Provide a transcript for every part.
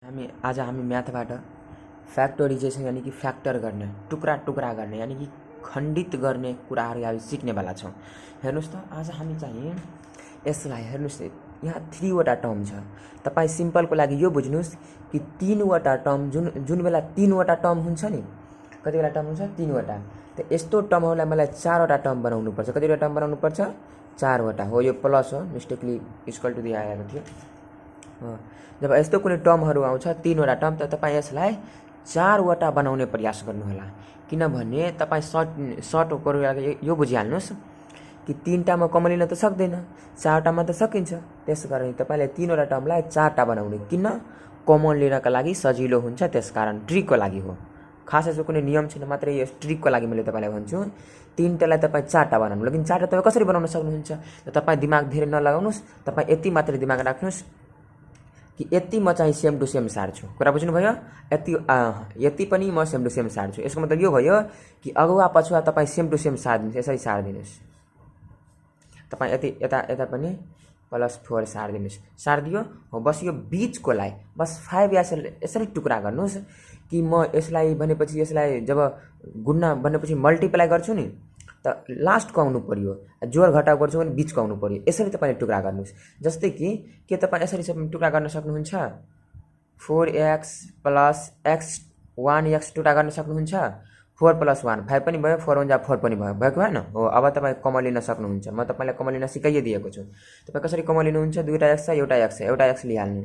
आज हामी म्याथबाट फ्याक्टोरिजेसन यानि कि फ्याक्टर गर्ने टुक्रा टुक्रा गर्ने यानि कि खण्डित गर्ने कुराहरू हामी सिक्नेवाला छौँ। हेर्नुहोस् त आज हामी चाहिँ यसलाई हेर्नुहोस् यहाँ 3 वटा टर्म छ। तपाईँ सिम्पलको लागि यो बुझ्नुहोस् कि 3 वटा टर्म जुन बेला 3 वटा टर्म हुन्छ नि, कति बेला टर्म हुन्छ 3 वटा, त यस्तो टर्महरूलाई मलाई 4 वटा टर्म बनाउनु पर्छ। कतिवटा टर्म बनाउनु पर्छ 4 वटा हो। यो प्लस हो, मिस्टेकली इक्वल टु दिइआएको थियो। जब यस्तो कुनै टर्महरू आउँछ 3 वटा टर्म, त तपाईँ यसलाई 4 वटा बनाउने प्रयास गर्नुहोला। किनभने तपाईँ सर्ट यो बुझिहाल्नुहोस् कि 3टामा कमन लिन त सक्दैन, 4टामा त सकिन्छ। त्यसकारण तपाईँले 3 वटा टर्मलाई 4टा बनाउने, किन कमन लिनका लागि सजिलो हुन्छ, त्यसकारण ट्रिकको लागि हो। खास यसको कुनै नियम छैन, मात्र यो ट्रिकको लागि मैले तपाईँलाई भन्छु। 3टालाई तपाईँ 4टा बनाउनु, लेकिन 4टा तपाईँ कसरी बनाउन सक्नुहुन्छ, त तपाईँ दिमाग धेरै नलगाउनुहोस्। तपाईँ यति मात्रै दिमाग राख्नुहोस् कि यति म चाहिँ सेम टु सेम सार्छु। कुरा बुझ्नुभयो? यति पनि म सेम टु सेम सार्छु। यसको मतलब यो भयो कि अगुवा पछुवा तपाईँ सेम टु सेम सारिदिनुहोस्, यसरी सारिदिनुहोस्। तपाईँ यता पनि +4 सारिदिनुहोस्। सारिदियो हो, बस यो बिचकोलाई बस 5 यसरी टुक्रा गर्नुहोस् कि म यसलाई भनेपछि यसलाई जब गुणा भनेपछि मल्टिप्लाई गर्छु नि, त लास्टको आउनु पर्यो, जोड घटाउ गर्छु भने बिचको आउनु पर्यो। यसरी तपाईँले टुक्रा गर्नुहोस्। जस्तै कि के तपाईँ यसरी टुक्रा गर्न सक्नुहुन्छ? 4x + x 1x टुक्रा गर्न सक्नुहुन्छ? 4 + 1 5 पनि भयो, 4 × 4 पनि भयो, भएको भएन हो। अब तपाईँ कमन लिन सक्नुहुन्छ। म तपाईँलाई कमन लिन सिकाइदिएको छु। तपाईँ कसरी कमन लिनुहुन्छ? 2टा x छ, एउटा x लिइहाल्नु।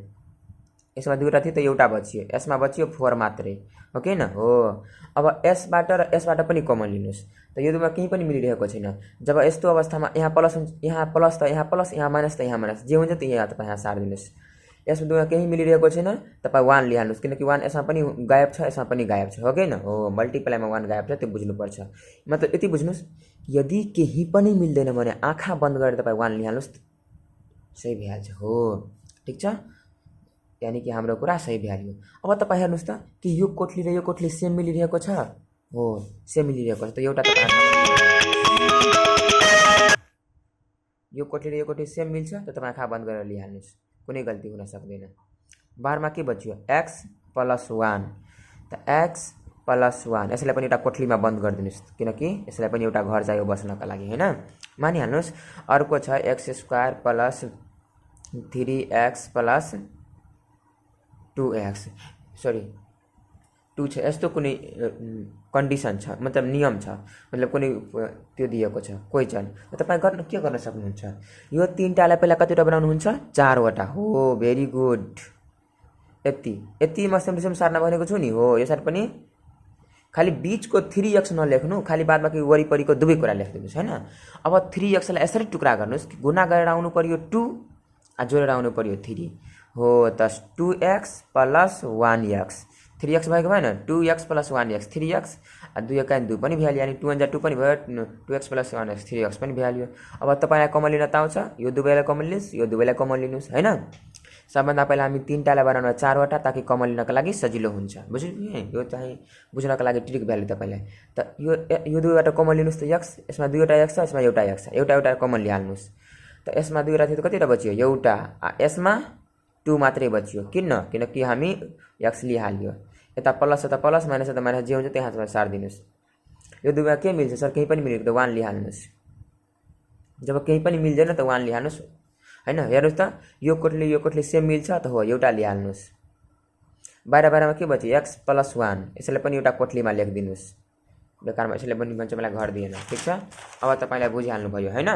यसमा 2टा थियो त एउटा बचियो, यसमा बचियो 4 मात्रै, हो कि न हो। अब यसबाट र यसबाट पनि कमन लिनुहोस्, त यो दुईमा केही पनि मिलिरहेको छैन। जब यस्तो अवस्थामा यहाँ प्लस हुन्छ, यहाँ प्लस त यहाँ प्लस, यहाँ माइनस त यहाँ माइनस, जे हुन्छ त्यही तपाईँ यहाँ सारिदिनुहोस्। यसमा दुईमा केही मिलिरहेको छैन, तपाईँ 1 लिइहाल्नुहोस्, किनकि 1 यसमा पनि गायब छ, यसमा पनि गायब छ, हो कि न हो। मल्टिप्लाईमा 1 गायब छ, त्यो बुझ्नुपर्छ। मतलब यति बुझ्नुहोस्, यदि केही पनि मिल्दैन भने आँखा बन्द गरेर तपाईँ 1 लिइहाल्नुहोस्, सही भइहाल्छ हो। ठिक छ, यानि कि हाम्रो कुरा सही भइहाल्यो। अब तपाईँ हेर्नुहोस् त कि यो कोठली र यो कोठली सेम मिलिरहेको छ हो, सेम मिलिरहेको छ। त एउटा यो कोठली र यो कोठली सेम मिल्छ, त तपाईँ आँखा बन्द गरेर लिइहाल्नुहोस्, कुनै गल्ती हुन सक्दैन। 12 मा के बच्यो? x + 1, त x + 1 यसलाई पनि एउटा कोठलीमा बन्द गरिदिनुहोस्, किनकि यसलाई पनि एउटा घर चाहियो बस्नका लागि, हैन? मानिहाल्नुहोस्। अर्को छ x² + 3x + 2x, सरी 2 छ। यस्तो कुनै कन्डिसन छ, मतलब नियम छ, मतलब कुनै त्यो दिएको छ क्वेसन, तपाईँ के गर्न सक्नुहुन्छ? यो 3टालाई पहिला कतिवटा बनाउनुहुन्छ? 4 वटा हो। Very good. यति म सेम टु सेम सार्न भनेको छु नि हो। यसरी पनि खालि बिचको 3x नलेख्नु, खालि बादमा कि वरिपरिको दुवै कुरा लेखिदिनुहोस्, हैन? अब 3x लाई यसरी टुक्रा गर्नुहोस् कि गुणा गरेर आउनु पर्यो 2, जोडेर आउनु पर्यो 3 हो। त 2x + 1x, 3x भएको भएन? 2x + 1x 3x, 2 एकाइ 2 पनि भइहाल्यो, यानि 2 × 2 पनि भयो, 2x + 1x 3x पनि भइहाल्यो। अब तपाईँलाई कमन लिन त आउँछ, यो दुवैलाई कमन लिनुहोस्, यो दुवैलाई कमन लिनुहोस्, हैन? सबभन्दा पहिला हामी 3टालाई बनाउन 4 वटा, ताकि कमन लिनका लागि सजिलो हुन्छ। बुझ्नु? यो चाहिँ बुझ्नका लागि ट्रिक भ्याल्यु तपाईँलाई। त यो दुवैबाट कमन लिनुहोस्, त x, यसमा 2वटा x छ, यसमा एउटा x छ, एउटा कमन लिइहाल्नुहोस्। त यसमा 2वटा थियो त कतिवटा बच्यो? एउटा। यसमा 2 मात्रै बच्यो, किनकि हामी x लिइहाल्यो। यता प्लस छ त प्लस, माइनस छ त माइनस, जे हुन्छ त्यहाँ सारिदिनुहोस्। यो दुईमा के मिल्छ? सर केही पनि मिलेको त 1 लिइहाल्नुहोस्। जब केही पनि मिल्दैन त 1 लिइहाल्नुहोस्, हैन? हेर्नुहोस् त यो कोठली सेम मिल्छ त हो, एउटा लिइहाल्नुहोस्। बाहिरमा के बच्यो? x + 1, यसलाई पनि एउटा कोठलीमा लेखिदिनुहोस्। बेकारमा यसले पनि भन्छ मलाई घर दिएन। ठिक छ, अब तपाईँलाई बुझिहाल्नु भयो, हैन?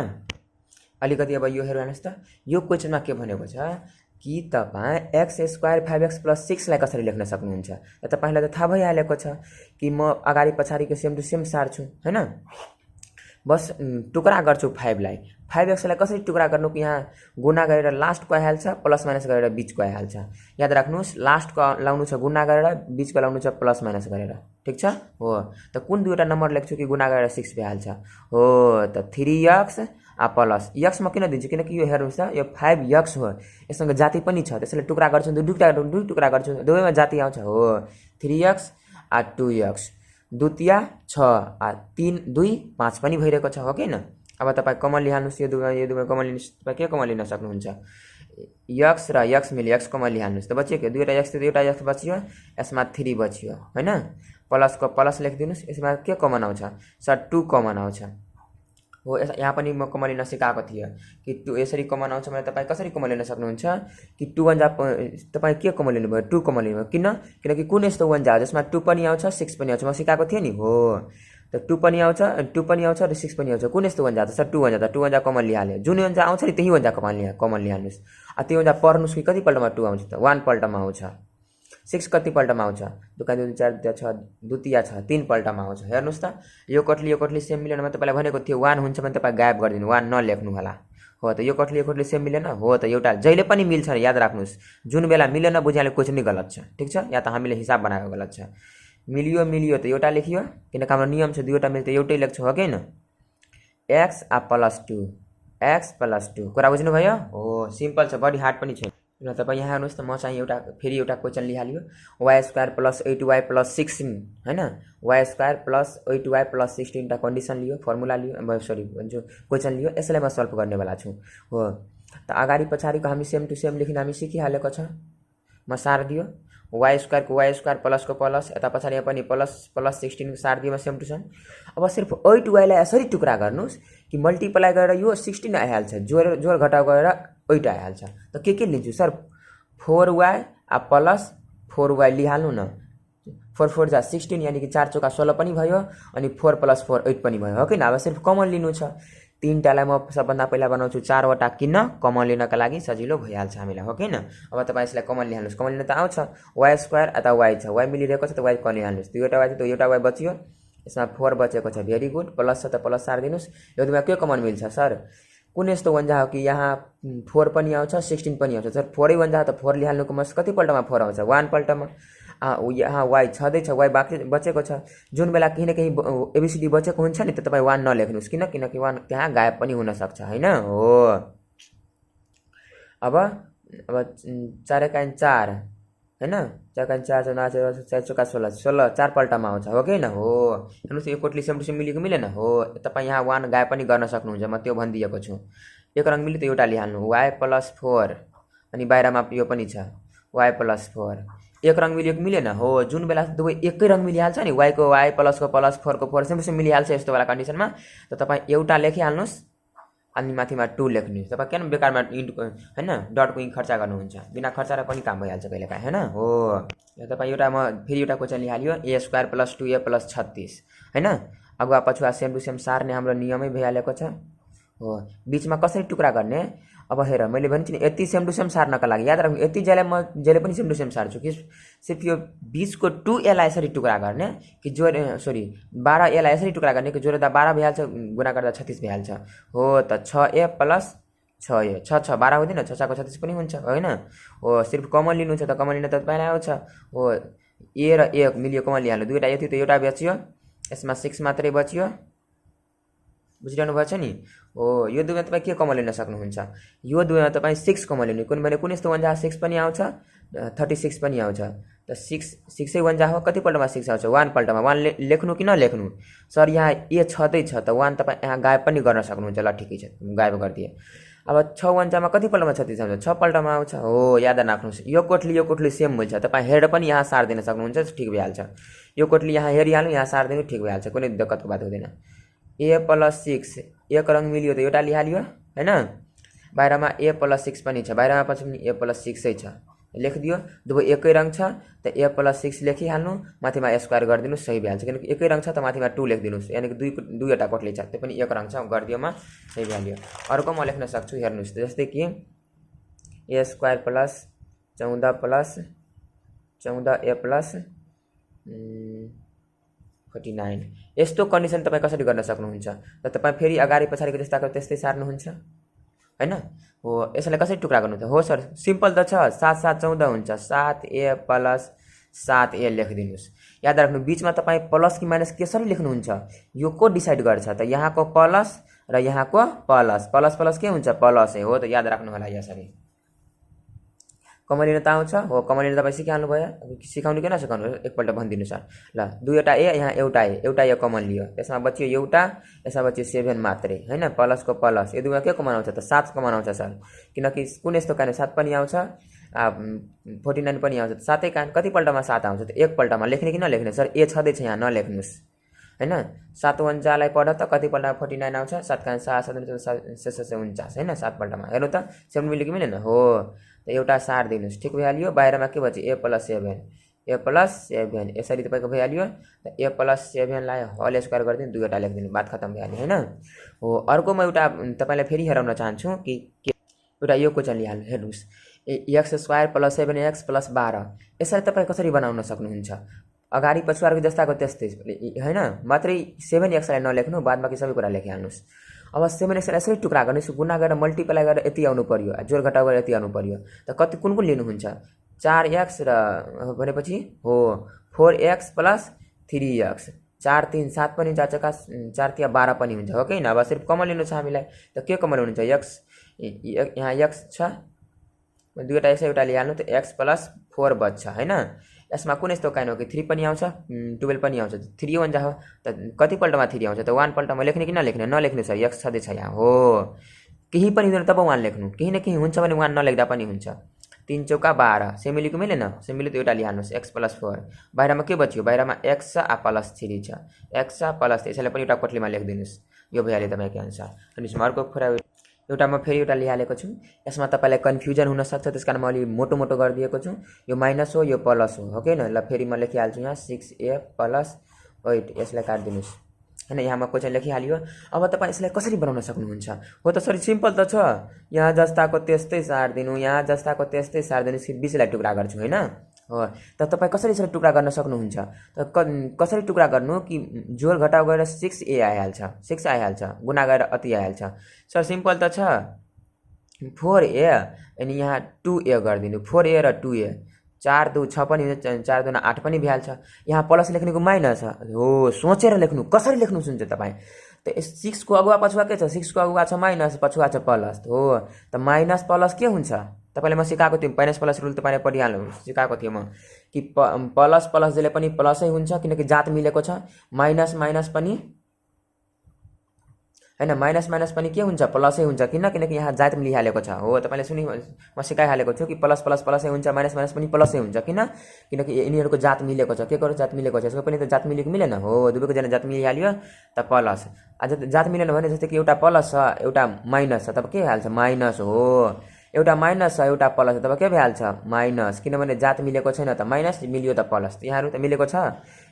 अलिकति अब यो हेर्नुहोस् त, यो क्वेसनमा के भनेको छ कि तपाईँ x² 5x + 6 लाई कसरी लेख्न सक्नुहुन्छ? तपाईँलाई त थाहा भइहालेको छ कि म अगाडि पछाडिको सेम टु सेम सार्छु, हैन? बस टुक्रा गर्छु 5 लाई। 5x लाई कसरी टुक्रा गर्नु कि यहाँ गुणा गरेर लास्टको आइहाल्छ, प्लस माइनस गरेर बिचको आइहाल्छ। याद राख्नुहोस्, लास्टको लाउनु छ गुणा गरेर, बिचको लाउनु छ प्लस माइनस गरेर। ठिक छ हो। त कुन दुईवटा नम्बर लेख्छु कि गुणा गरेर 6 भइहाल्छ हो। त 3x प्लस x म किन दिन्छु? किनकि यो हेर्नुहोस् त, यो 5x हो, यससँग जाति पनि छ, त्यसैले टुक्रा गर्छु, दुई टुक्रा गर्छु, दुवैमा जाति आउँछ हो। 3x 2x, द्वितीय 6 3 2 5 पनि भइरहेको छ, हो कि न? अब तपाईँ कमन लिइहाल्नुहोस्, यो दुईमा कमन लिनुहोस्। तपाईँ के कमन लिन सक्नुहुन्छ? यक्स र यक्स मिल्यो यक्स कमन लिइहाल्नुहोस् त बच्यो के दुईवटा यक्स बच्यो यसमा 3 बच्यो हैन प्लसको प्लस लेखिदिनुहोस् यसमा के कमन आउँछ सर 2 कमन आउँछ हो यहाँ पनि म कमन लिन सिकाएको थिएँ कि 2 यसरी कमन आउँछ भने तपाईँ कसरी कमन लिन सक्नुहुन्छ कि 2 वन्जा तपाईँ के कमन लिनुभयो 2 कमन लिनुभयो किनकि कुन यस्तो वन्जा हो जसमा 2 पनि आउँछ 6 पनि आउँछ म सिकाएको थिएँ नि हो त 2 पनि आउँछ र 6 पनि आउँछ कुन यस्तो वन्जा त सर 2 वन्जा त 2 वन्जा कमन लिइहाल्यो जुन वन्जा आउँछ नि त्यही वन्जा कमन लिइहाल्नुहोस् त्यो वन्जा पढ्नुहोस् कि कति पल्टमा 2 आउँछ त 1 पल्टमा आउँछ 6 कति पल्टमा आउँछ दुकान 2 4 6 द्वितीय छ 3 पल्टमा आउँछ हेर्नुहोस् त यो कटली सेम मिलेन म तपाईँलाई भनेको थियो 1 हुन्छ भने तपाईँ गायब गरिदिनु 1 नलेख्नु होला हो त यो कटली सेम मिलेन हो त एउटा जहिले पनि मिल्छ याद राख्नुहोस् जुन बेला मिलेन बुझ्याले क्वेसन नै गलत छ ठीक छ या त हामीले हिसाब बनाएको गलत छ मिलियो त एउटा लेखियो किनकि हाम्रो नियम छ दुईवटा मिल्छ एउटै लेख्छ हो किन x + 2 कुरा बुझ्नुभयो हो सिम्पल छ बडी हार्ड पनि छैन र तपाईँ यहाँ हेर्नुहोस् त म चाहिँ फेरि एउटा क्वेसन लिइहाल्यो y² + 8y + 16 हैन y² + 8y + 16 टा कन्डिसन लियो फर्मुला लियो सरी जो क्वेसन लियो यसलाई म सल्भ गर्नेवाला छु हो त अगाडि पछाडिको हामी सेम टु सेम लेख्न हामी सिकिहालेको छ म सार दियो y² को y² प्लस को प्लस यता पछाडि पनि प्लस 16 सार दियो सेम टु सेम अब सिर्फ 8y लाई यसरी टुक्रा गर्नुस् कि मल्टिप्लाई गरेर यो 16 आइहाल्छ जोड घटाउ गरेर 8 आइहाल्छ त के लिन्छु सर 4y प्लस 4y लिइहाल्नु न 4 4 जा 16 यानी कि 4 चौका 16 पनि भयो अनि 4 + 4 8 पनि भयो हो किन अब सिर्फ कमन लिनु छ तीनटालाई म सबभन्दा पहिला बनाउँछु 4 वटा किन कमन लिनका लागि सजिलो भइहाल्छ हामीलाई हो किन अब तपाईँ यसलाई कमन लिइहाल्नुहोस् कमन लिन त आउँछ y² अथवा y छ y मिलिरहेको छ त y कमन लिइहाल्नुहोस् दुईवटा y त एउटा y बच्यो यसमा 4 बचेको छ भेरी गुड प्लस छ त प्लस सार दिनुस् यो दुईमा के कमन मिल्छ सर कुन यस्तो वन्जा हो कि यहाँ 4 पनि आउँछ 16 पनि आउँछ सर 4 वन्जा त 4 लिइहाल्नुको मस कति पल्टमा 4 आउँछ 1 पल्टमा यहाँ y छँदैछ y बचेको छ जुन बेला कहीँ न कहीँ एबिसिडी बचेको हुन्छ नि त तपाईँ 1 नलेख्नुहोस् किनकि 1 त्यहाँ गायब पनि हुन सक्छ हैन हो अब 4 एकाइन 4 हैन 4 एकाइन 4 4 चौका 16 4 पल्टमा आउँछ हो कि हैन हो हेर्नुहोस् यो कोटली सेम टु सेम मिलेको मिलेन हो तपाईँ यहाँ 1 गायब पनि गर्न सक्नुहुन्छ म त्यो भनिदिएको छु एक रङ मिल्यो त एउटा लिइहाल्नु y + 4 अनि बाहिरमा यो पनि छ y + 4 एक रङ मिलेन हो जुन बेला दुवै एकै रङ मिलिहाल्छ नि y को y प्लस को प्लस 4 को 4 सेम मिलिहाल्छ यस्तो वाला कन्डिसनमा त तपाईँ एउटा लेखिहाल्नुहोस् अनि माथिमा 2 लेख्नु तपाईँ किन बेकारमा हैन डटको इङ खर्च गर्नुहुन्छ बिना खर्च र पनि काम भइहाल्छ कहिलेकाहीँ हैन हो यो तपाईँ एउटा म फेरि एउटा क्वेसन लिइहाल्यो a² + 2a + 36 हैन अगुवा पछुवा सेम टु सेम सार्ने हाम्रो नियमै भइहालेको छ हो बीचमा कसरी टुक्रा गर्ने अब हेर मैले भनिछु नि यति सेम टु सेम सार्नका लागि याद राख्नु यति जहिले पनि सेम टु सेम सार्छु कि सिर्फ यो बीचको 2a लाई यसरी टुक्रा गर्ने कि 12a लाई यसरी टुक्रा गर्ने कि जोड्दा 12 भइहाल्छ गुणा गर्दा 36 भइहाल्छ हो त 6a + 6a 6 6 12 हुँदैन 6 6 को 36 पनि हुन्छ हैन हो सिर्फ कमन लिनु छ त कमन लिन त पहिला आउँछ हो a र a मिलियो कमन लिइहाल्नु दुईटा यति त एउटा बच्यो यसमा 6 मात्रै बच्यो बुझिरहनु भएको छ नि हो यो दुईमा तपाईँ के कमन लिन सक्नुहुन्छ यो दुईमा तपाईँ 6 कमन लिनु कुन यस्तो वन्जा 6 पनि आउँछ 36 पनि आउँछ त 6 वन्जा हो कति पल्टमा 6 आउँछ 1 पल्टमा 1 लेख्नु कि नलेख्नु सर यहाँ ए छँदै छ त 1 तपाईँ यहाँ गायब पनि गर्न सक्नुहुन्छ ल ठिकै छ गायब गरिदिए अब 6 वन्जामा कति पल्टमा 36 आउँछ 6 पल्टमा आउँछ हो याद राख्नुहोस् यो कोटली सेम मिल्छ तपाईँ हेड पनि यहाँ सार दिन सक्नुहुन्छ ठिक भइहाल्छ यो कोटली यहाँ हेरिहाल्नु यहाँ सार दिनु ठिक भइहाल्छ कुनै दिक्कतको बात हुँदैन a + 6 एक रङ मिलियो त एउटा लिइहाल्यो हैन बाहिरमा a + 6 पनि छ बाहिरमा पछि पनि a + 6 छ लेखिदियो दुवै एकै रङ छ त a + 6 लेखिहाल्नु माथिमा स्क्वायर गरिदिनु सही भइहाल्छ किनकि एकै रङ छ त माथिमा 2 लेखिदिनुस् यानी कि दुईवटा कोटली छ त्यो पनि एक रङ छ गरिदियोमा सही भइहाल्यो अर्को म लेख्न सक्छु हेर्नुस् जस्तै कि a² + 14 + 14a + 49 यस्तो कन्डिसन तपाईँ कसरी गर्न सक्नुहुन्छ त तपाईँ फेरि अगाडि पछाडिको जस्ताको त्यस्तै सार्नुहुन्छ हैन हो यसलाई कसरी टुक्रा गर्नु त हो सर सिम्पल त छ 7 7 14 हुन्छ 7a + 7a लेखिदिनुस् याद राख्नु बीचमा तपाईँ प्लस कि माइनस कसरी लेख्नुहुन्छ यो को डिसाइड गर्छ त यहाँको प्लस र यहाँको प्लस प्लस प्लस के हुन्छ प्लस हो त याद राख्नु होला यसरी कमन लिन त आउँछ हो, कमन लिन तपाईँ सिकाउनु भयो, सिकाउनु कि नसिकाउनु एकपल्ट भनिदिनु सर। ल 2वटा ए, यहाँ एउटा ए कमन लियो, यसमा बच्यो एउटा, यसमा बच्यो 7 मात्रै होइन, प्लसको प्लस, यो दुईमा के कमन आउँछ त 7 कमन आउँछ सर, किनकि कुन यस्तो कान 7 पनि आउँछ 49 पनि आउँछ, त 7 कान कतिपल्टमा 7 आउँछ त एकपल्टमा लेख्ने कि नलेख्ने सर, ए छँदैछ यहाँ नलेख्नुहोस् होइन। 7 49लाई पढ त कतिपल्टमा 49 आउँछ, 7 कान 7 749 होइन, 7पल्टमा हेर्नु त 7 मिल्यो कि मिलेन हो, त एउटा सार दिनुहोस्, ठिक भइहाल्यो। बाहिरमा के भन्छ ए प्लस 7 यसरी तपाईँको भइहाल्यो। त ए प्लस 7लाई होल स्क्वायर गरिदिनु, 2वटा लेखिदिनु, बात खत्म भइहाल्यो होइन हो। अर्को म एउटा तपाईँलाई फेरि हेराउन चाहन्छु कि एउटा यो क्वेसन लिइहाल्नु, हेर्नुहोस् x square plus 7x plus 12, यसरी तपाईँ कसरी बनाउन सक्नुहुन्छ, अगाडि पछाडिको जस्ताको त्यस्तै होइन, मात्रै 7xलाई नलेख्नु, बाद बाँकी सबै कुरा लेखिहाल्नुहोस्। अब 7xलाई यसरी टुक्रा गर्नुहोस्, गुणा गरेर मल्टिप्लाई गरेर यति आउनु पर्यो, जोड घटाउ गरेर यति आउनु पर्यो, त कति कुन लिनुहुन्छ 4x र भनेपछि हो 4x प्लस 3x, 4 3 7 पनि जान्छ, 4 3 12 पनि हुन्छ हो कि होइन। अब सिर्फ कमन लिनु छ हामीलाई, त के कमन हुन्छ x, यहाँ x छ, 2वटा यसै एउटा लिइहाल्नु, त x प्लस 4 बच्छ होइन। यसमा कुन यस्तो काइन हो कि 3 पनि आउँछ 12 पनि आउँछ, 3 भन्छ हो, त कतिपल्टमा 3 आउँछ त 1 पल्टमा लेख्ने कि नलेख्ने, नलेख्नु छ, x छँदैछ यहाँ हो, केही पनि हुँदैन तब 1 लेख्नु, केही न केही हुन्छ भने 1 नलेख्दा पनि हुन्छ। 3 चौका 12, सेमिलीको मिलेन, सेमिली त एउटा लिइहाल्नुहोस्, x प्लस 4, बाहिरमा के बच्यो, बाहिरमा x छ प्लस 3 छ, x छ प्लस 3, यसलाई पनि एउटा कोठलीमा लेखिदिनुहोस्, यो भइहाल्यो तपाईँको आन्सर। अनि अर्को कुरा एउटा म फेरि एउटा लिइहालेको छु, यसमा तपाईँलाई कन्फ्युजन हुनसक्छ, त्यस कारण म अलि मोटो गरिदिएको छु, यो माइनस हो यो प्लस हो कि होइन। ल फेरि म लेखिहाल्छु यहाँ 6a प्लस 8, यसलाई काटिदिनुहोस् होइन, यहाँ म क्वेसन लेखिहाल्यो। अब तपाईँ यसलाई कसरी बनाउन सक्नुहुन्छ, हो त सर सिम्पल त छ, यहाँ जस्ताको त्यस्तै सारिदिनु, यहाँ जस्ताको त्यस्तै सारिदिनु, 20लाई टुक्रा गर्छु होइन हो। त तपाईँ कसरी यसरी टुक्रा गर्न सक्नुहुन्छ, त कसरी टुक्रा गर्नु कि जोड घटाउ गरेर 6a आइहाल्छ, 6 आइहाल्छ, गुणा गरेर अति आइहाल्छ सर, सिम्पल त छ। 4a अनि यहाँ 2a गरिदिनु, 4a र 2a, 4 2 6 पनि हुन्छ, 4 2 8 पनि भइहाल्छ। यहाँ प्लस लेख्नेको माइनस हो, सोचेर लेख्नु, कसरी लेख्नुहुन्छ तपाईँ, त 6 को अगुवा पछुवा के छ, 6 को अगुवा छ माइनस, पछुवा छ प्लस हो, त माइनस प्लस के हुन्छ, तपाईँलाई म सिकाएको थिएँ, माइनस प्लस रुल तपाईँले पढिहाल्नु, सिकाएको थिएँ म कि प्लस प्लस जसले पनि प्लसै हुन्छ, किनकि जात मिलेको छ, माइनस माइनस पनि होइन, माइनस माइनस पनि के हुन्छ प्लसै हुन्छ, किनकि यहाँ जात मिलिहालेको छ हो। तपाईँले सुनि म सिकाइहालेको छु कि प्लस प्लस प्लसै हुन्छ, माइनस माइनस पनि प्लसै हुन्छ, किनकि यिनीहरूको जात मिलेको छ, के को जात मिलेको छ, यसको पनि त जात मिलेको मिलेन हो, दुवैको जना जात मिलिहाल्यो त प्लस। अझ जात मिलेन भने जस्तै कि एउटा प्लस छ एउटा माइनस छ, तब के हाल्छ माइनस हो, एउटा माइनस छ एउटा प्लस छ, तब के भइहाल्छ माइनस, किनभने जात मिलेको छैन त माइनस मिलियो त प्लस, यहाँहरू त मिलेको छ,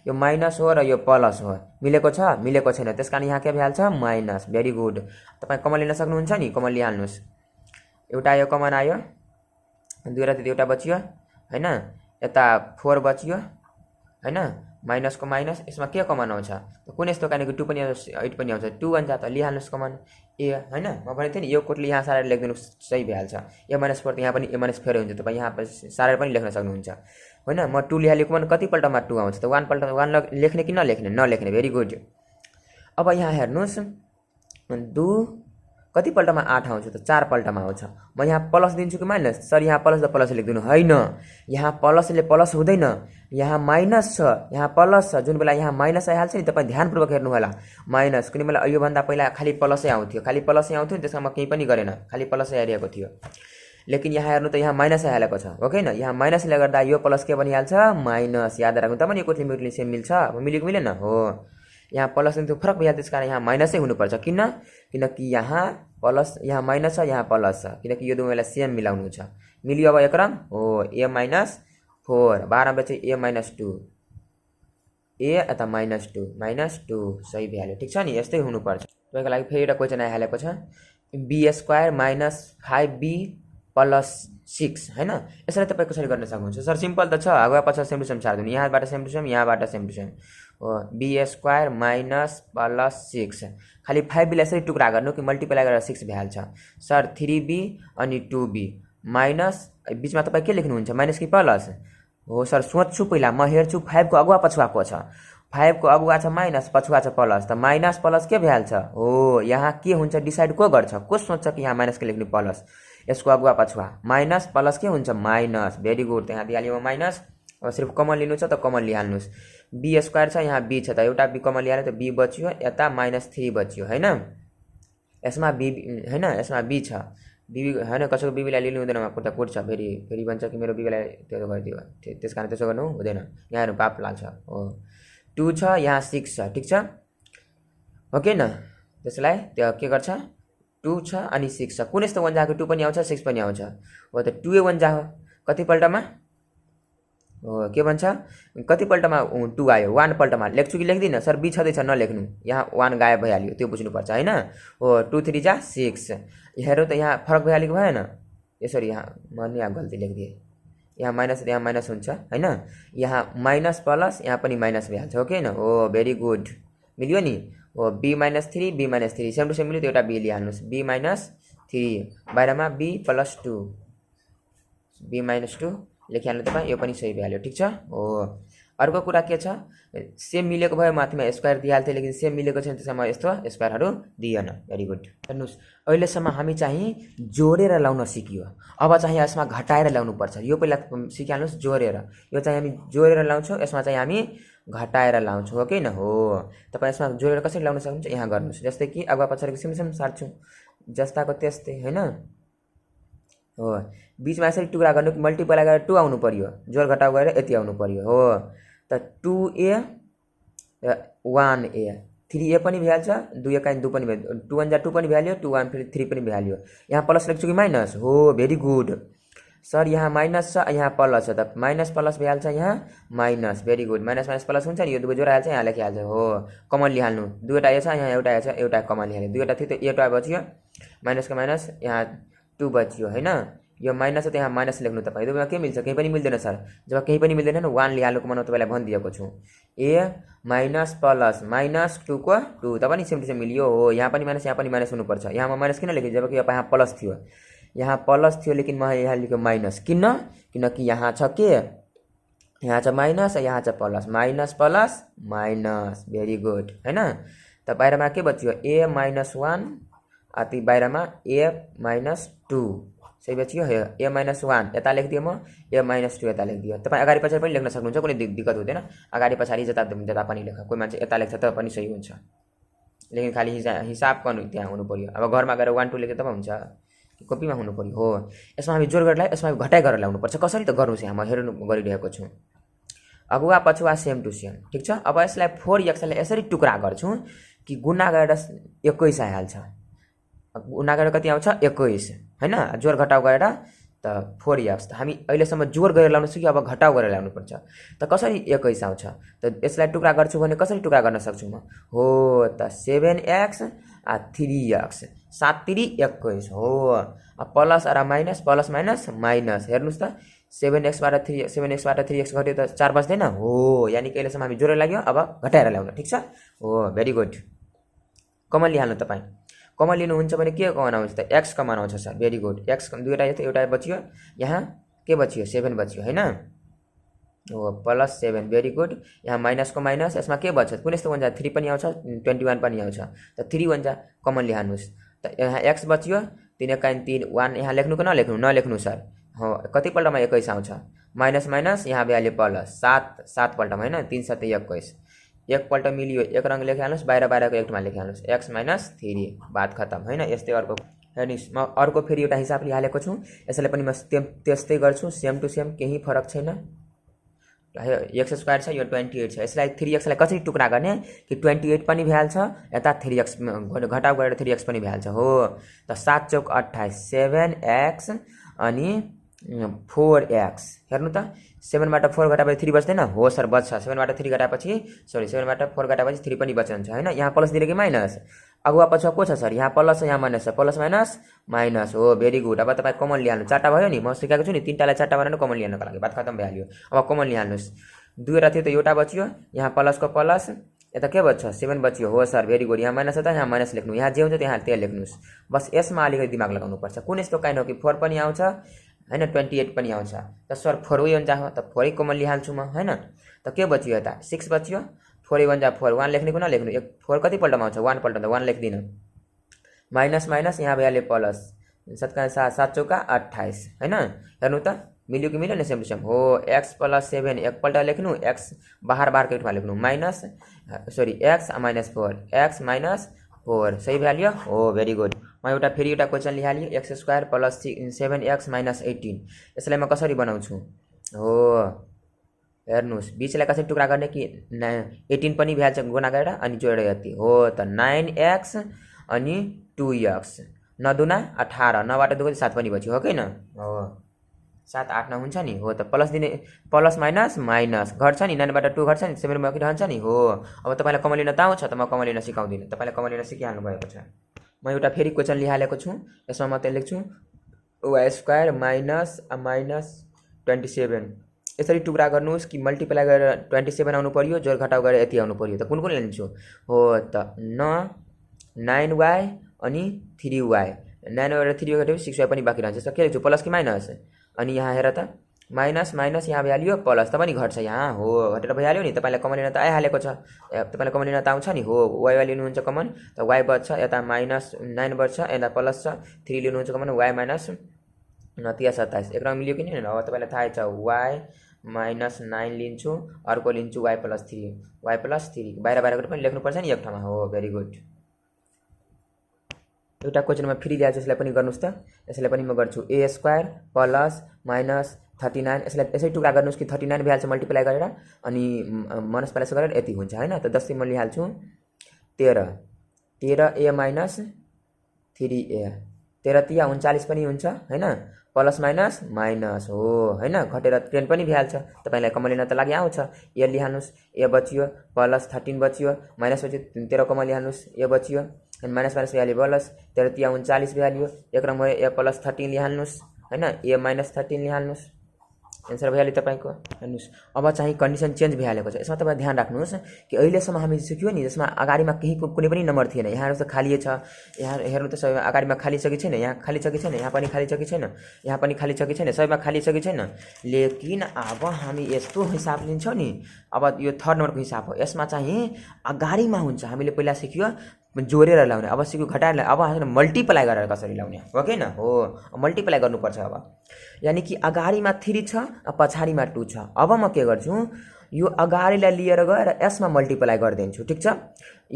यो माइनस हो र यो प्लस हो, मिलेको छ मिलेको छैन, त्यस कारण यहाँ के भइहाल्छ माइनस। भेरी गुड, तपाईँ कमन लिन सक्नुहुन्छ नि, कमन लिइहाल्नुहोस्, एउटा आयो कमन आयो, 2 र 3 एउटा बचियो होइन, यता 4 बचियो होइन, माइनसको माइनस, यसमा के कमन आउँछ, कुन यस्तो कानेको 2 पनि आउँछ 8 पनि आउँछ, 2 भन्छ त लिइहाल्नुहोस् कमन ए होइन। म भनेको थिएँ नि यो कोटले यहाँ सारेर लेखिदिनु सही भइहाल्छ, ए माइनस 4 त यहाँ पनि ए माइनस फेरि हुन्छ, तपाईँ यहाँ सारेर पनि लेख्न सक्नुहुन्छ होइन। म 2 लिइहालेको कमन कतिपल्टमा 2 आउँछ त 1 पल्ट 1 लेख्ने कि नलेख्ने, नलेख्ने, भेरी गुड। अब यहाँ हेर्नुहोस् 2 कतिपल्टमा 8 आउँछ त 4 पल्टमा आउँछ, म यहाँ प्लस दिन्छु कि माइनस, सर यहाँ प्लस त प्लस लेखिदिनु होइन, यहाँ प्लसले प्लस हुँदैन, यहाँ माइनस छ यहाँ प्लस छ, जुन बेला यहाँ माइनस आइहाल्छ नि तपाईँ ध्यानपूर्वक हेर्नु होला, माइनस कुनै बेला योभन्दा पहिला खालि प्लसै आउँथ्यो, खालि प्लसै आउँथ्यो, त्यसमा म केही पनि गरेन, खालि प्लसै आइरहेको थियो, लेकिन यहाँ हेर्नु त यहाँ माइनस आइहालेको छ हो कि होइन, यहाँ माइनसले गर्दा यो प्लस के बनिहाल्छ माइनस, याद राख्नु त पनि यो कोटली मिटली सेम मिल्छ, अब मिलेको मिलेन हो, यहाँ प्लस त्यो फरक भइहाल्छ, त्यस कारण यहाँ माइनसै हुनुपर्छ, किनकि यहाँ प्लस यहाँ माइनस छ यहाँ प्लस छ, किनकि यो दुवैलाई सेम मिलाउनु छ, मिलियो अब एकराम हो, ए माइनस 4 12 चाहिँ ए माइनस 2, ए यता माइनस 2 सही भइहाल्यो, ठिक छ नि, यस्तै हुनुपर्छ। तपाईँको लागि फेरि एउटा क्वेसन आइहालेको छ, be square minus 5b plus 6 होइन, यसरी तपाईँ कसरी गर्न सक्नुहुन्छ, सर सिम्पल त छ, अगाडि पछाडि सेम टु सेम सार्दिनु, यहाँबाट सेम टु सेम यहाँबाट सेम टु सेम हो, बी स्क्वायर माइनस प्लस 6, खालि 5b यसरी टुक्रा गर्नु कि मल्टिप्लाई गरेर 6 भइहाल्छ, सर 3b अनि 2b माइनस, बिचमा तपाईँ के लेख्नुहुन्छ माइनस कि प्लस हो, सर सोच्छु पहिला म हेर्छु 5 को अगुवा पछुवाको छ, 5 को अगुवा छ माइनस पछुवा छ प्लस, त माइनस प्लस के भइहाल्छ हो, यहाँ के हुन्छ डिसाइड को गर्छ, को सोच्छ कि यहाँ माइनस के लेख्नु प्लस, यसको अगुवा पछुवा माइनस प्लस के हुन्छ माइनस भेरी गुड त्यहाँ दिइहाल्यो माइनस अब सिर्फ कमन लिनु छ त कमन लिइहाल्नुहोस् बी स्क्वायर छ यहाँ बी छ त एउटा बी कमन लिइहाल्यो त बी बच्यो यता -3 बच्यो हैन यसमा बी हैन यसमा बी छ बी हैन कसैको बीबीलाई लिनु हुँदैन कुटा कुट छ फेरि भन्छ कि मेरो बीबीलाई त्यो गरिदियो त्यसकारण त्यसो गर्नु हुँदैन यहाँ हेर्नु पाप लाग्छ हो 2 छ यहाँ 6 छ ठीक छ ओके न त्यसलाई त्यो के गर्छ 2 छ अनि 6 छ कुन यस्तो वन्जाको 2 पनि आउँछ 6 पनि आउँछ हो त 2 वन्जा हो कति पल्टमा हो के भन्छ कति पल्टमा 2 आयो 1 पल्टमा लेख्छु कि लेख्दिन सर बी छँदैछ नलेख्नु यहाँ 1 गायब भइहाल्यो त्यो बुझ्नुपर्छ हैन हो 2 3 जा 6 हेरौ त यहाँ फरक भइहालेको भएन यसरी यहाँ मैले यहाँ गल्ती लेखिदिए यहाँ माइनस हुन्छ हैन यहाँ माइनस प्लस यहाँ पनि माइनस भइहाल्छ हो के न हो भेरी गुड मिल्यो नि हो b -3 सेम टु सेम मिल्यो एउटा b लिइहाल्नुस् b -3 बाहिरमा b + 2 b -2 लेखिहाल्नु तपाईँ यो पनि सही भइहाल्यो ठीक छ हो अर्को कुरा के छ सेम मिलेको भए माथिमा स्क्वायर दिइहाल्थे लेकिन सेम मिलेको छैन त्यसमा यस्तो स्क्वायरहरू दिएन भेरी गुड हेर्नुस् अहिलेसम्म हामी चाहिँ जोडेर लाउन सिकियो अब चाहिँ यसमा घटाएर ल्याउनु पर्छ यो पहिला सिकिहाल्नुस् जोडेर यो चाहिँ हामी जोडेर लाउँछौँ यसमा चाहिँ हामी घटाएर लाउँछौँ ओके न हो तपाईँ यसमा जोडेर कसरी लाउन सक्नुहुन्छ यहाँ गर्नुहोस् जस्तै कि अगुवा पछाडिको सेम सार्छौँ जस्ताको त्यस्तै हैन हो बीचमा यसरी टुक्रा गर्नु मल्टिप्लाई गरेर 2 आउनु पर्यो जोड घटाउ गरेर यति आउनु पर्यो हो त 2a 1a 3a पनि भइहाल्छ 2 एकाइन 2 पनि भइहाल्यो 2 1 जा 2 पनि भइहाल्यो 2 1 फेरि 3 पनि भइहाल्यो यहाँ प्लस लेख्छु कि माइनस हो भेरी गुड सर यहाँ माइनस छ यहाँ प्लस छ त माइनस प्लस भइहाल्छ यहाँ minus very good minus minus plus हुन्छ नि यो दुवै जोडाइहाल्छ यहाँ लेखिहाल्छ हो कमन लिइहाल्नु दुईवटा यो छ यहाँ एउटा छ एउटा कमन लिइहाल्यो दुईवटा थियो त एउटा बच्यो माइनसको माइनस यहाँ 2 बच्यो हैन यो माइनस छ त यहाँ माइनस लेख्नु तपाईँ दुवैमा के मिल्छ केही पनि मिल्दैन सर जब केही पनि मिल्दैन नि 1 लिइहाल्नुको म तपाईँलाई भनिदिएको छु a माइनस प्लस माइनस 2 को 2 त पनि सेम टु सेम मिल्यो हो यहाँ पनि माइनस हुनुपर्छ यहाँ म माइनस किन लेखेँ जबकि यहाँ प्लस थियो लेकिन म यहाँ लेखेँ माइनस किनकि यहाँ छ के यहाँ छ माइनस यहाँ छ plus minus minus very good हैन त बाहिरमा के बच्यो a -1 अति बाहिरमा a -2 सही बच्यो a -1 यता लेखिदिएँ म a -2 यता लेखिदियो तपाईँ अगाडि पछाडि पनि लेख्न सक्नुहुन्छ कुनै दिक्कत हुँदैन अगाडि पछाडि जता पनि लेख कोही मान्छे यता लेख्छ त पनि सही हुन्छ लेकिन खाली हिसाब गर्नु त्यहाँ हुनु पर्यो अब घरमा गएर 1 2 लेखे त हुन्छ कपीमा हुनु पर्यो हो यसमा हामी जोड गरेर यसमा घटाइ गरेर ल्याउनु पर्छ कसरी त गर्नुस् यहाँ म हेर्नु गरिरहेको छु अगुवा पछुवा सेम टु सेम ठीक छ अब यसलाई 4x लाई यसरी टुक्रा गर्छु कि गुणा गरेर 21 आइहाल्छ गुणा गरेर कति आउँछ 21 हैन जोड घटाउ गरेर त 4x त हामी अहिलेसम्म जोड गरेर ल्याउन सक्यो अब घटाउ गरेर ल्याउनु पर्छ त कसरी 21 आउँछ त यसलाई टुक्रा गर्छु भने कसरी टुक्रा गर्न सक्छु म हो त 7x 3x 7 3 21 हो प्लस र माइनस प्लस माइनस हेर्नुस् त 7x बाट 3x घट्यो त 4 बच्दैन हो यानी कि अहिलेसम्म हामी जोडेर लाग्यो अब घटाएर ल्याउन ठीक छ हो भेरी गुड कमन लिइहाल्नु तपाईँ कमन लिनुहुन्छ भने के कमन आउँछ त x कमन आउँछ सर भेरी गुड x दुईवटा एउटा बच्यो यहाँ के बच्यो 7 बच्यो हैन हो +7 भेरी गुड यहाँ माइनसको माइनस यसमा के बच्छ कुन यस्तो वन्जा 3 पनि आउँछ 21 पनि आउँछ त 3 वन्जा कमन लिइहाल्नुस् त यहाँ x बच्यो 3 एकाइन 3 1 यहाँ लेख्नु कि नलेख्नु सर हो कति पल्टमा 21 आउँछ माइनस यहाँ भइहाल्यो प्लस 7 पल्टमा हैन 3 7 21 एक पल्ट मिलियो एक रङ लेखिहाल्नुस् बाहिरको एकमा लेखिहाल्नुस् x - 3 बात खतम हैन यस्तै अर्को हेर्नुस् म अर्को फेरि एउटा हिसाब लिइहालेको छु यसैले पनि म त्यस्तै गर्छु सेम टु सेम केही फरक छैन x² छ यो 28 छ यसलाई 3x लाई कसरी टुक्रा गर्ने कि 28 पनि भइहाल्छ यता 3x घटाउ गरेर 3x पनि भइहाल्छ हो त 7 चौक 28 7x अनि 4x हेर्नु त 7 बाट 4 घटाएपछि 3 बच्दैन हो सर बच्छ 7 बाट 3 घटाएपछि 7 बाट 4 घटाएपछि 3 पनि बच्छ हैन यहाँ प्लस दिने कि माइनस अगुवा पछुवा को छ सर यहाँ प्लस छ यहाँ माइनस छ प्लस माइनस हो भेरी गुड अब तपाईँ कमन लिइहाल्नु चारटा भयो नि म सिकाएको छु नि तीनटालाई चारटा बनाएर कमन लिइहाल्नुको लागि बात खतम भइहाल्यो अब कमन लिइहाल्नुस् दुईवटा थियो त एउटा बच्यो यहाँ प्लसको प्लस यता के बच्छ 7 बच्यो हो सर भेरी गुड यहाँ माइनस छ त यहाँ माइनस लेख्नु यहाँ जे हुन्छ त्यहाँ त्यही लेख्नुस् बस यसमा अलिकति दिमाग लगाउनु पर्छ कुन यस्तो काइन्ड हो कि 4 पनि आउँछ हैन 28 पनि आउँछ त सर 4 वै हुन्छ त 4 कमन लिइहाल्छु म हैन त के बच्यो यता 6 बच्यो 4 1 जा 4 1 लेख्ने कुन लेख्नु 4 कति पल्टमा आउँछ 1 पल्ट त 1 लेख्दिन माइनस यहाँ भइहाल्यो प्लस 7 का 7 7 चौका 28 हैन हेर्नु त मिल्यो कि मिलेन सेम टु सेम हो x + 7 एकपल्ट लेख्नु x बाहर बाहरको ठाउँमा लेख्नु माइनस सरी x - 4 x - 4 सही भ्याल्यु हो भेरी गुड म एउटा फेरि एउटा क्वेशन लेखालियो x² + 7x - 18 यसलाई म कसरी बनाउँछु हो हेर्नुस् बीचलाई कसरी टुक्रा गर्ने कि 18 पनि भ्याल्छ गुणा गरेर अनि जोडेर यति हो त 9x अनि 2x 9 दुना 18 9बाट 2 7 पनि बच्यो हो किन हो 7 8 9 हुन्छ नि हो त प्लस दिने प्लस माइनस माइनस घट्छ नि 9बाट 2 घट्छ नि 7 मा के रहन्छ नि हो अब तपाईलाई कमन लिन त आउँछ त म कमन लिन सिकाउँदिन तपाईलाई कमन लिन सिकिहाल्नु भएको छ म एउटा फेरि क्वेशन लेखालेको छु यसमा म चाहिँ लेख्छु y² - 27 यसरी टुक्रा गर्नुस् कि मल्टिप्लाई गरेर 27 आउनु पर्यो जोड घटाउ गरेर यति आउनु पर्यो त कुन कुन लिन्छु हो त 9y अनि 3y 9 र 3y घटाएपछि 6y पनि बाँकी रहन्छ के लेख्छु प्लस कि माइनस अनि यहाँ हेर त माइनस माइनस यहाँ भ्याल्यु प्लस त पनि घट्छ यहाँ हो घटेर भइहाल्यो नि तपाईलाई कमन लिन त आइहालेको छ तपाईलाई कमन लिन त आउँछ नि हो y लिनुहुन्छ कमन त y बच्छ यता -9 बच्छ यता प्लस छ 3 लिनुहुन्छ कमन y - 27 एकदम मिल्यो कि नि अब तपाईलाई थाहै छ y - 9 लिन्छु अर्को लिन्छु y + 3 बाहिर बाहिरको पनि लेख्नु पर्छ नि एक ठाउँमा हो भेरी गुड एउटा क्वेशनमा फ्री ल्याएको छ यसलाई पनि गर्नुस् त यसलाई पनि म गर्छु a² + -39 यसलाई यसै टुक्रा गर्नुस् कि 39 भ्याल्छ मल्टिप्लाई गरेर अनि माइनस प्लस गरेर यति हुन्छ हैन त जस्तै म लेखाल्छु 13 13a - 3a 13 तिया 39 पनि हुन्छ हैन प्लस माइनस माइनस हो हैन घटेर 10 पनि भ्याल्छ तपाईलाई कमन लिन त लागि आउँछ a लिहाल्नुस् a बच्यो प्लस 13 बच्यो माइनस बच्यो 13 कमन लिहाल्नुस् a बच्यो अनि माइनस माइनस भ्याल्यु प्लस 13 तिया 39 भ्याल्यु एक रङ भयो a + 13 लिहाल्नुस् हैन a - 13 लिहाल्नुस् आन्सर भइहाल्यो तपाईको हेर्नुस् अब चाहिँ कन्डिसन चेन्ज भइहालेको छ यसमा तपाई ध्यान राख्नुस् कि अहिलेसम्म हामी सिक्यो नि जसमा अगाडिमा केही कुनै पनि नम्बर थिएन यहाँ त खाली छ यहाँ हेर्नु त सबै अगाडिमा खाली छ कि छैन यहाँ खाली छ कि छैन यहाँ पनि खाली छ कि छैन यहाँ पनि खाली छ कि छैन सबैमा खाली छ कि छैन लेकिन अब हामी यस्तो हिसाब लिन्छौं नि अब यो थर्ड नम्बरको हिसाब हो यसमा चाहिँ अगाडिमा हुन्छ हामीले पहिला सिक्यो जोडेर ल्याउने अब सिक्यो घटाएर अब हामी मल्टिप्लाई गरेर कसरी ल्याउने हो किन हो मल्टिप्लाई गर्नुपर्छ अब यानी कि अगाडिमा 3 छ पछाडीमा 2 छ अब म के गर्छु यो अगाडिलाई लिएर गएर यसमा मल्टिप्लाई गर्दिन्छु ठीक छ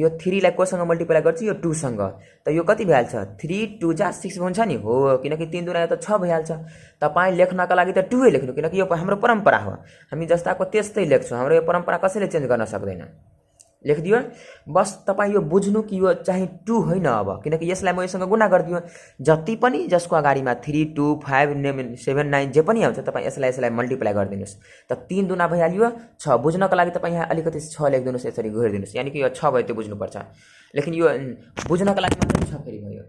यो 3 लाई कोसँग मल्टिप्लाई गर्छु यो 2 सँग त यो कति भ्याल्छ 3 2 जा 6 हुन्छ नि हो किनकि 3 दुना त 6 भइहाल्छ तपाई लेख्नका लागि त 2 लेख्नु किनकि यो हाम्रो परम्परा हो हामी जस्ताको त्यस्तै लेख्छौं हाम्रो यो परम्परा कसैले चेन्ज गर्न सक्दैन लेखिदियो बस तपाई यो बुझ्नु कि यो चाहिँ 2 होइन अब किनकि यसलाई म यससँग गुणा गर्दियो जति पनि जसको अगाडिमा 3 2 5 7 9 जे पनि आउँछ तपाई यसलाई मल्टिप्लाई गर्दिनुस् त 3 दुना भइहाल्यो 6 बुझ्नको लागि तपाई यहाँ अलिकति 6 लेख्दिनुस् यसरी गरिदिनुस् यानी कि यो 6 भयो त्यो बुझ्नु पर्छ लेकिन यो बुझ्नको लागि मात्र 6 फेरि भयो